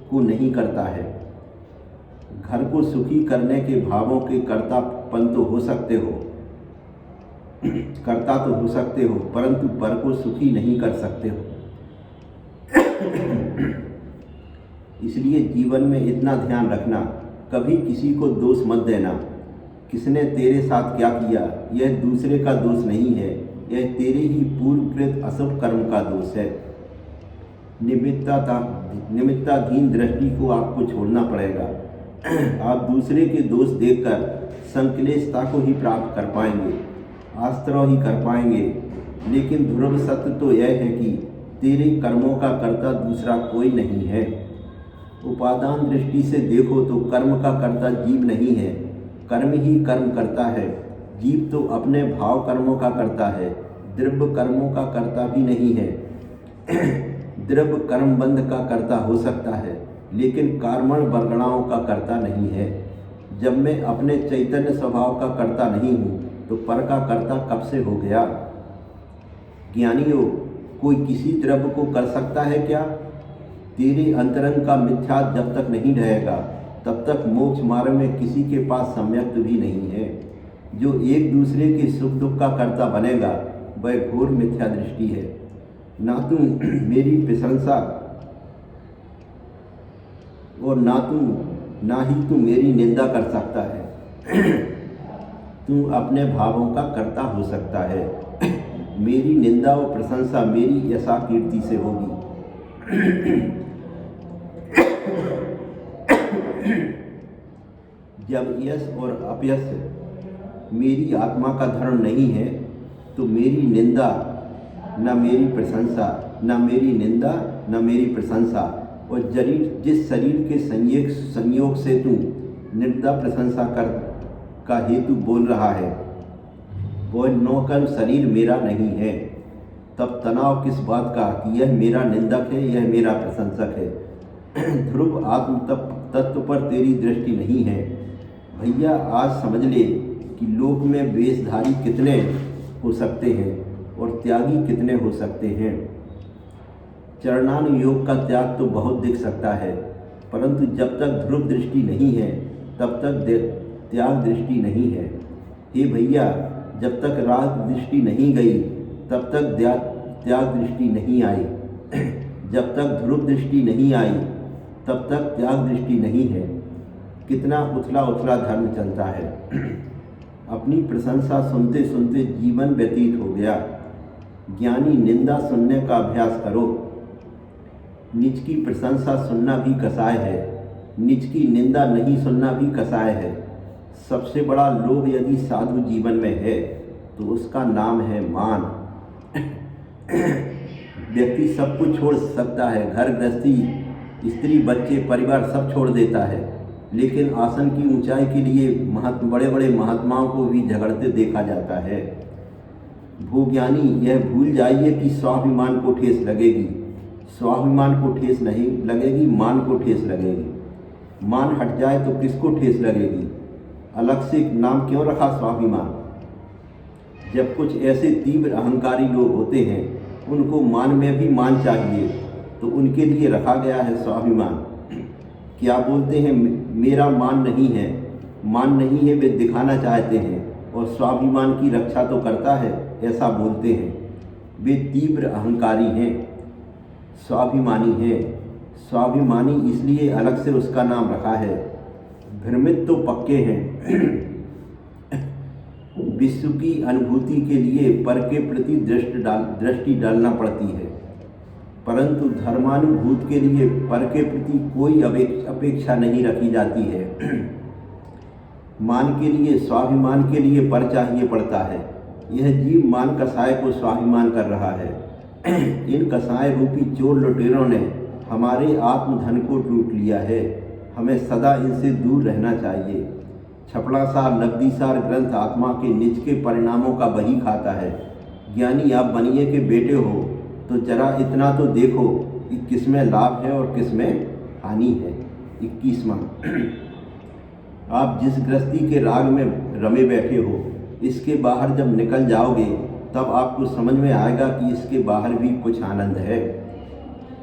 Speaker 1: को नहीं करता है। घर को सुखी करने के भावों के कर्तापन तो हो सकते हो, करता तो हो सकते हो, परंतु पर को सुखी नहीं कर सकते हो। इसलिए जीवन में इतना ध्यान रखना, कभी किसी को दोष मत देना। किसने तेरे साथ क्या किया यह दूसरे का दोष नहीं है, यह तेरे ही पूर्वकृत अशुभ कर्म का दोष है। निमित्ताधीन दृष्टि को आपको छोड़ना पड़ेगा। आप दूसरे के दोष देखकर संक्लेशता को ही प्राप्त कर पाएंगे, आस्त्र ही कर पाएंगे। लेकिन ध्रुव सत्य तो यह है कि तेरे कर्मों का कर्ता दूसरा कोई नहीं है। उपादान दृष्टि से देखो तो कर्म का कर्ता जीव नहीं है, कर्म ही कर्म करता है। जीव तो अपने भाव कर्मों का करता है, द्रव्य कर्मों का कर्ता भी नहीं है। द्रव्य कर्मबंध का कर्ता हो सकता है लेकिन कर्मण वर्गणाओं का कर्ता नहीं है। जब मैं अपने चैतन्य स्वभाव का कर्ता नहीं हूँ तो पर का कर्ता कब से हो गया। ज्ञानियों, कोई किसी द्रव्य को कर सकता है क्या? तेरे अंतरंग का मिथ्या जब तक नहीं रहेगा तब तक मोक्ष मार्ग में किसी के पास सम्यक्त भी नहीं है। जो एक दूसरे के सुख दुख का कर्ता बनेगा वह घोर मिथ्या दृष्टि है। ना तू मेरी प्रशंसा और ना ही तू मेरी निंदा कर सकता है। तू अपने भावों का कर्ता हो सकता है। मेरी निंदा और प्रशंसा मेरी यशा कीर्ति से होगी। जब यश और अपयश मेरी आत्मा का धर्म नहीं है तो मेरी निंदा न मेरी प्रशंसा, न मेरी निंदा न मेरी प्रशंसा। और जिस शरीर के संयोग से तू निंदा प्रशंसा का हेतु बोल रहा है वह नौकन शरीर मेरा नहीं है, तब तनाव किस बात का कि यह मेरा निंदक है, यह मेरा प्रशंसक है। ध्रुव आत्म तत्व पर तेरी दृष्टि नहीं है। भैया आज समझ ले कि लोक में वेशधारी कितने हो सकते हैं और त्यागी कितने हो सकते हैं। चरणानुयोग का त्याग तो बहुत दिख सकता है, परंतु जब तक ध्रुव दृष्टि नहीं है तब तक त्याग दृष्टि नहीं है। हे भैया, जब तक राग दृष्टि नहीं गई तब तक त्याग दृष्टि नहीं आई। जब तक ध्रुव दृष्टि नहीं आई तब तक त्याग दृष्टि नहीं है। कितना उथला उथला धर्म चलता है। अपनी प्रशंसा सुनते सुनते जीवन व्यतीत हो गया। ज्ञानी निंदा सुनने का अभ्यास करो। निज की प्रशंसा सुनना भी कसाय है, निज की निंदा नहीं सुनना भी कसाय है। सबसे बड़ा लोभ यदि साधु जीवन में है तो उसका नाम है मान। व्यक्ति सब कुछ छोड़ सकता है, घर गृहस्थी, स्त्री बच्चे परिवार सब छोड़ देता है, लेकिन आसन की ऊंचाई के लिए बड़े बड़े महात्माओं को भी झगड़ते देखा जाता है। भूज्ञानी यह भूल जाइए कि स्वाभिमान को ठेस लगेगी। स्वाभिमान को ठेस नहीं लगेगी, मान को ठेस लगेगी। मान हट जाए तो किसको ठेस लगेगी। अलग से नाम क्यों रखा स्वाभिमान। जब कुछ ऐसे तीव्र अहंकारी लोग होते हैं उनको मान में भी मान चाहिए, तो उनके लिए रखा गया है स्वाभिमान। क्या बोलते हैं, मेरा मान नहीं है। मान नहीं है वे दिखाना चाहते हैं और स्वाभिमान की रक्षा तो करता है ऐसा बोलते हैं। वे तीव्र अहंकारी हैं, स्वाभिमानी हैं। स्वाभिमानी इसलिए अलग से उसका नाम रखा है। भ्रमित तो पक्के हैं। विश्व की अनुभूति के लिए पर के प्रति दृष्टि डालना पड़ती है, परंतु धर्मानुभूत के लिए पर के प्रति कोई अपेक्षा नहीं रखी जाती है। मान के लिए, स्वाभिमान के लिए पर चाहिए पड़ता है। यह जीव मान कसाय को स्वाभिमान कर रहा है। इन कसाय रूपी चोर लुटेरों ने हमारे आत्मधन को लूट लिया है। हमें सदा इनसे दूर रहना चाहिए। छपड़ासार नकदीसार ग्रंथ आत्मा के निज के परिणामों का बही खाता है। ज्ञानी आप बनिए के बेटे हो तो जरा इतना तो देखो कि किसमें लाभ है और किसमें हानि है। 21वां, आप जिस गृहस्थी के राग में रमे बैठे हो, इसके बाहर जब निकल जाओगे तब आपको समझ में आएगा कि इसके बाहर भी कुछ आनंद है।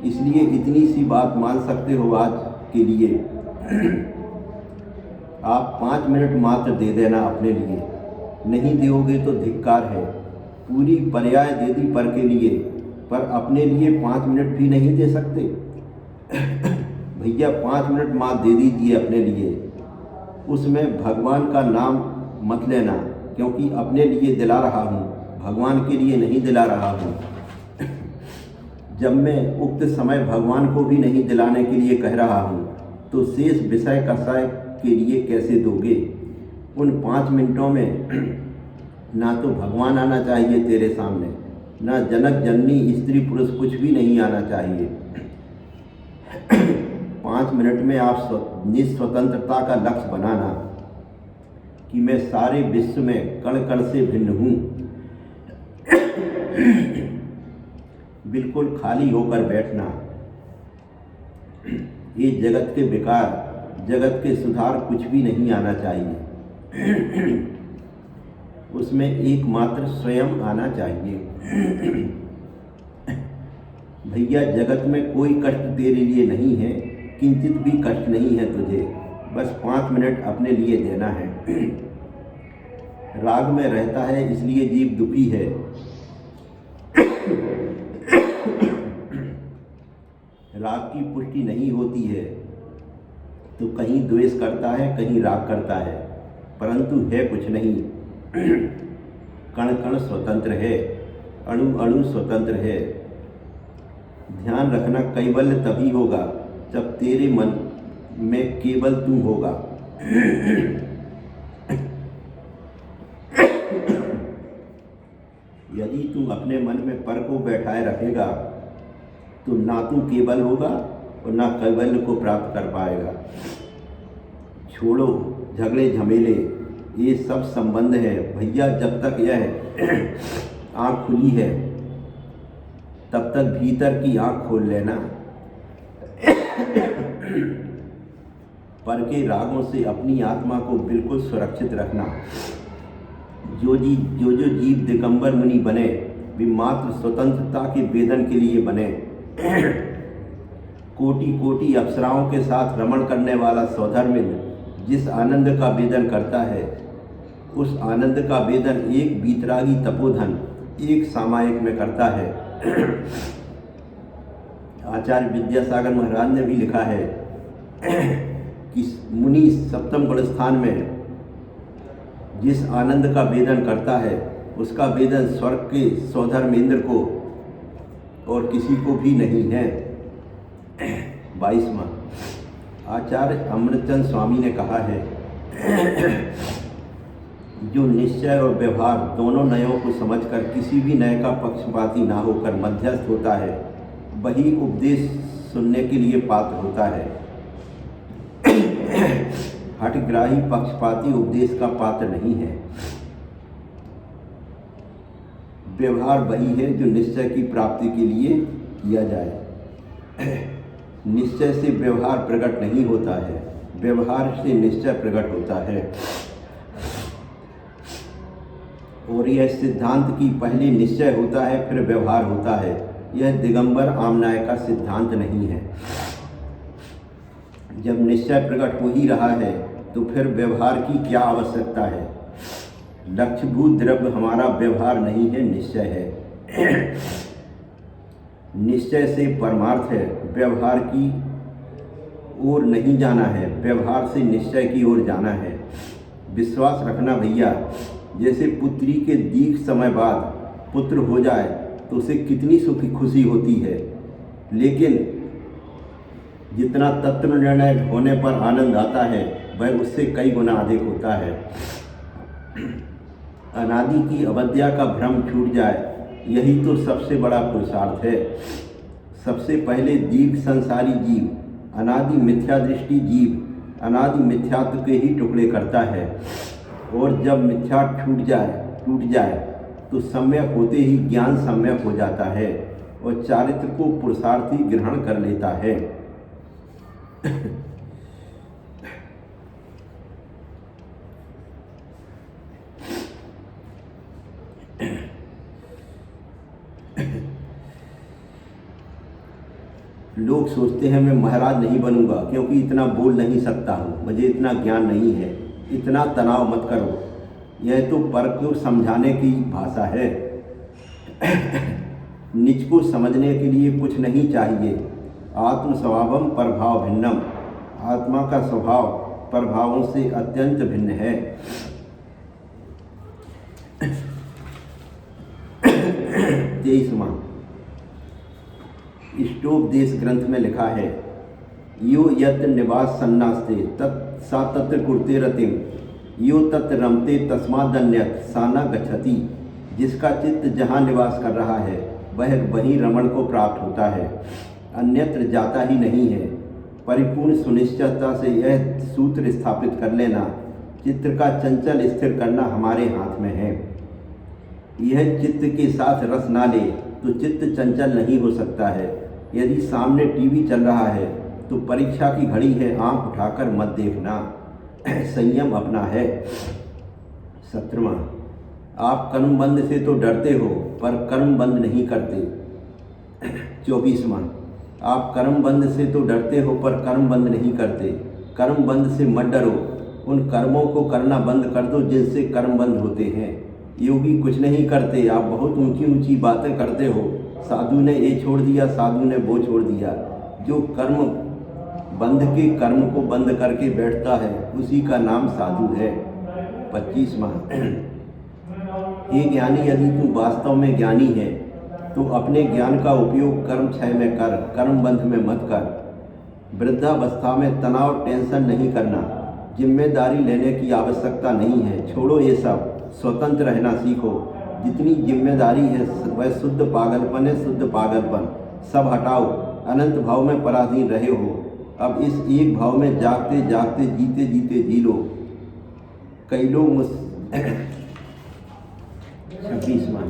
Speaker 1: इसलिए इतनी सी बात मान सकते हो आज के लिए। आप 5 मिनट मात्र दे देना अपने लिए। नहीं दोगे तो धिक्कार है। पूरी पर्याय दे दी पर के लिए, पर अपने लिए 5 मिनट भी नहीं दे सकते। भैया 5 मिनट मात्र दे दीजिए अपने लिए। उसमें भगवान का नाम मत लेना, क्योंकि अपने लिए दिला रहा हूँ, भगवान के लिए नहीं दिला रहा हूँ। जब मैं उक्त समय भगवान को भी नहीं दिलाने के लिए कह रहा हूँ तो शेष विषय कसाय के लिए कैसे दोगे। उन 5 मिनटों में ना तो भगवान आना चाहिए तेरे सामने, ना जनक जननी स्त्री पुरुष कुछ भी नहीं आना चाहिए। 5 मिनट में आप निस्वतंत्रता का लक्ष्य बनाना कि मैं सारे विश्व में कण कण से भिन्न हूँ। बिल्कुल खाली होकर बैठना। ये जगत के विकार, जगत के सुधार कुछ भी नहीं आना चाहिए। उसमें एकमात्र स्वयं आना चाहिए। भैया जगत में कोई कष्ट तेरे लिए नहीं है, किंचित भी कष्ट नहीं है तुझे। बस 5 मिनट अपने लिए देना है। राग में रहता है इसलिए जीव दुखी है। राग की पुष्टि नहीं होती है तो कहीं द्वेष करता है, कहीं राग करता है, परंतु है कुछ नहीं। कण कण स्वतंत्र है, अणु अणु स्वतंत्र है। ध्यान रखना, कैवल्य तभी होगा जब तेरे मन में केवल तू होगा। यदि तू अपने मन में पर को बैठाए रखेगा तो ना तू केवल होगा और ना कैवल्य को प्राप्त कर पाएगा। छोड़ो झगड़े झमेले, ये सब संबंध है भैया। जब तक यह आँख खुली है तब तक भीतर की आँख खोल लेना। पर के रागों से अपनी आत्मा को बिल्कुल सुरक्षित रखना। जो जीव दिगंबर मुनि बने वे मात्र स्वतंत्रता के वेदन के लिए बने। कोटि कोटि अप्सराओं के साथ रमण करने वाला सौधर्मिंद जिस आनंद का वेदन करता है, उस आनंद का वेदन एक बीतरागी तपोधन एक सामायिक में करता है। आचार्य विद्यासागर महाराज ने भी लिखा है कि मुनि सप्तम गुण स्थान में जिस आनंद का वेदन करता है, उसका वेदन स्वर्ग के सौधर्म इंद्र को और किसी को भी नहीं है। 22वां आचार्य अमृतचंद स्वामी ने कहा है, जो निश्चय और व्यवहार दोनों नयों को समझकर किसी भी नय का पक्षपाती ना होकर मध्यस्थ होता है, वही उपदेश सुनने के लिए पात्र होता है। हठग्राही पक्षपाती उपदेश का पात्र नहीं है। व्यवहार वही है जो निश्चय की प्राप्ति के लिए किया जाए। निश्चय से व्यवहार प्रकट नहीं होता है, व्यवहार से निश्चय प्रकट होता है। और यह सिद्धांत की पहले निश्चय होता है फिर व्यवहार होता है। यह दिगंबर आमनाय का सिद्धांत नहीं है। जब निश्चय प्रकट हो ही रहा है तो फिर व्यवहार की क्या आवश्यकता है। लक्ष्यभूत द्रव्य हमारा व्यवहार नहीं है, निश्चय है। निश्चय से परमार्थ है, व्यवहार की ओर नहीं जाना है, व्यवहार से निश्चय की ओर जाना है। विश्वास रखना भैया, जैसे पुत्री के दीर्घ समय बाद पुत्र हो जाए तो उसे कितनी सुखी खुशी होती है, लेकिन जितना तत्व निर्णय होने पर आनंद आता है वह उससे कई गुना अधिक होता है। अनादि की अविद्या का भ्रम छूट जाए, यही तो सबसे बड़ा पुरुषार्थ है। सबसे पहले दीर्घ संसारी जीव, अनादि मिथ्या दृष्टि जीव, अनादि मिथ्यात्व के ही टुकड़े करता है। और जब मिथ्या टूट जाए तो सम्यक होते ही ज्ञान सम्यक हो जाता है और चारित्र को पुरुषार्थी ग्रहण कर लेता है। लोग सोचते हैं मैं महाराज नहीं बनूंगा क्योंकि इतना बोल नहीं सकता हूँ, मुझे इतना ज्ञान नहीं है। इतना तनाव मत करो, यह तो पर को समझाने की भाषा है। निज को समझने के लिए कुछ नहीं चाहिए। आत्म स्वभावम परभाव भिन्नम, आत्मा का स्वभाव प्रभावों से अत्यंत भिन्न है। 23वां इष्टोपदेश ग्रंथ में लिखा है, यो यत्र निवास सन्नास्ते तत् सा तत्र कुर्ते रतिम, यो तत्र रमते तस्मादन्यत साना गच्छति। जिसका चित्त जहाँ निवास कर रहा है वह वहीं रमण को प्राप्त होता है, अन्यत्र जाता ही नहीं है। परिपूर्ण सुनिश्चितता से यह सूत्र स्थापित कर लेना, चित्त का चंचल स्थिर करना हमारे हाथ में है। यह चित्त के साथ रस ना ले तो चित्त चंचल नहीं हो सकता है। यदि सामने टीवी चल रहा है तो परीक्षा की घड़ी है, आंख उठाकर मत देखना, संयम अपना है। 17वां आप कर्म बंध से तो डरते हो पर कर्म बंद नहीं करते। 24वां आप कर्म बंध से तो डरते हो पर कर्म बंद नहीं करते। कर्म बंद से मत डरो, उन कर्मों को करना बंद कर दो जिनसे कर्म बंद होते हैं। योगी कुछ नहीं करते, आप बहुत ऊंची ऊंची बातें करते हो। साधु ने ये छोड़ दिया, साधु ने वो छोड़ दिया। जो कर्म बंध के कर्म को बंद करके बैठता है उसी का नाम साधु है। 25वां हे ज्ञानी, यदि तू वास्तव में ज्ञानी है तो अपने ज्ञान का उपयोग कर्म क्षय में कर, कर्म बंध में मत कर। वृद्धावस्था में तनाव टेंशन नहीं करना, जिम्मेदारी लेने की आवश्यकता नहीं है। छोड़ो ये सब, स्वतंत्र रहना सीखो। जितनी जिम्मेदारी है वह शुद्ध पागलपन है, शुद्ध पागलपन। सब हटाओ, अनंत भाव में पराधीन रहे हो। अब इस एक भाव में जागते जागते जीते जीते जी लो। कई लोग 26वां,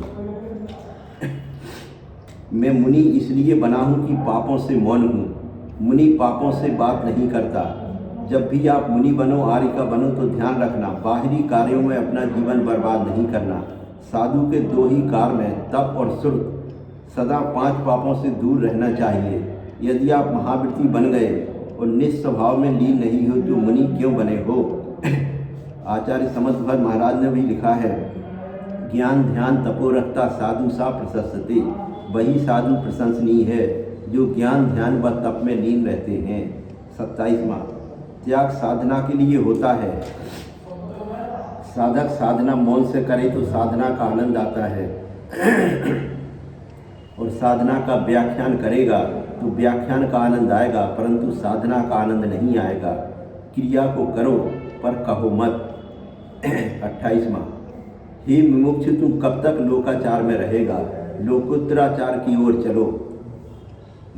Speaker 1: मैं मुनि इसलिए बना हूँ कि पापों से मौन हूँ। मुनि पापों से बात नहीं करता। जब भी आप मुनि बनो, आर्य का बनो, तो ध्यान रखना बाहरी कार्यों में अपना जीवन बर्बाद नहीं करना। साधु के दो ही कार्य में तप और श्रुत। सदा 5 पापों से दूर रहना चाहिए। यदि आप महावृत्ति बन गए और निस्वभाव में लीन नहीं हो तो मुनि क्यों बने हो। आचार्य समर्थभर महाराज ने भी लिखा है, ज्ञान ध्यान तपो रखता साधु सा प्रशस्ते। वही साधु प्रशंसनीय है जो ज्ञान ध्यान व तप में लीन रहते हैं। 27वां, त्याग साधना के लिए होता है। साधक साधना मौन से करे तो साधना का आनंद आता है और साधना का व्याख्यान करेगा तो व्याख्यान का आनंद आएगा, परंतु साधना का आनंद नहीं आएगा। क्रिया को करो पर कहो मत। 28वां, हे विमुक्ष, तुम कब तक लोकाचार में रहेगा। लोकोत्तराचार की ओर चलो।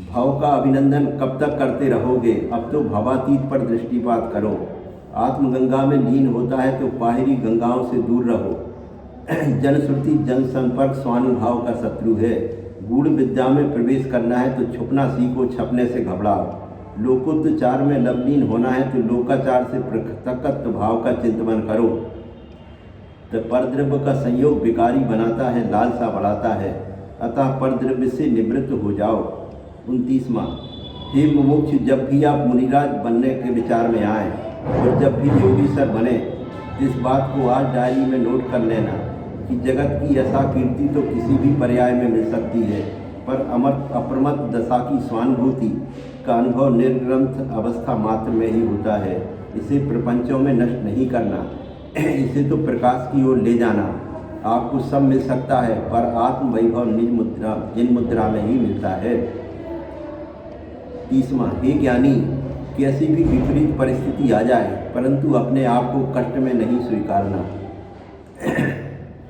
Speaker 1: भाव का अभिनंदन कब तक करते रहोगे। अब तो भावातीत पर दृष्टिपात करो। आत्मगंगा में लीन होता है तो बाहरी गंगाओं से दूर रहो। जनश्रुति जन संपर्क स्वानुभाव का शत्रु है। गूढ़ विद्या में प्रवेश करना है तो छुपना सीखो, छपने से घबराओ। लोकोत्तराचार में लवलीन होना है तो लोकाचार से प्रकृतत्व भाव का चिंतन करो। तो परद्रव्य का संयोग विकारी बनाता है, लालसा बढ़ाता है, अतः परद्रव्य से निवृत्त हो जाओ। 29वां, हे मुमुक्ष, जब भी आप मुनिराज बनने के विचार में आए और जब भी योगीश्वर बने, इस बात को आज डायरी में नोट कर लेना कि जगत की ऐसा कीर्ति तो किसी भी पर्याय में मिल सकती है, पर अप्रमत्त दशा की स्वानुभूति का अनुभव निर्ग्रंथ अवस्था मात्र में ही होता है। इसे प्रपंचों में नष्ट नहीं करना, इसे तो प्रकाश की ओर ले जाना। आपको सब मिल सकता है, पर आत्म वैभव निज मुद्रा जिन मुद्रा में ही मिलता है। 30वां, हे ज्ञानी, कैसी भी विपरीत परिस्थिति आ जाए परंतु अपने आप को कष्ट में नहीं स्वीकारना।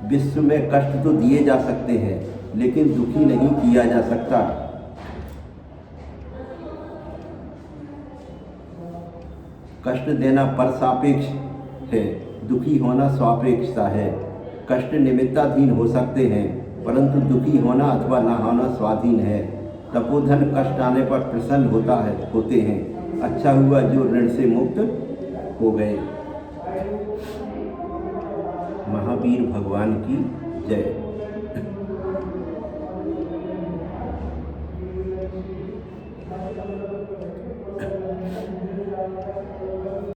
Speaker 1: विश्व में कष्ट तो दिए जा सकते हैं लेकिन दुखी नहीं किया जा सकता। कष्ट देना पर सापेक्ष है, दुखी होना स्वापेक्षता है। कष्ट निमित्ताधीन हो सकते हैं परंतु दुखी होना अथवा न होना स्वाधीन है। तपोधन कष्ट आने पर प्रसन्न होते हैं। अच्छा हुआ जो ऋण से मुक्त हो गए। महावीर भगवान की जय।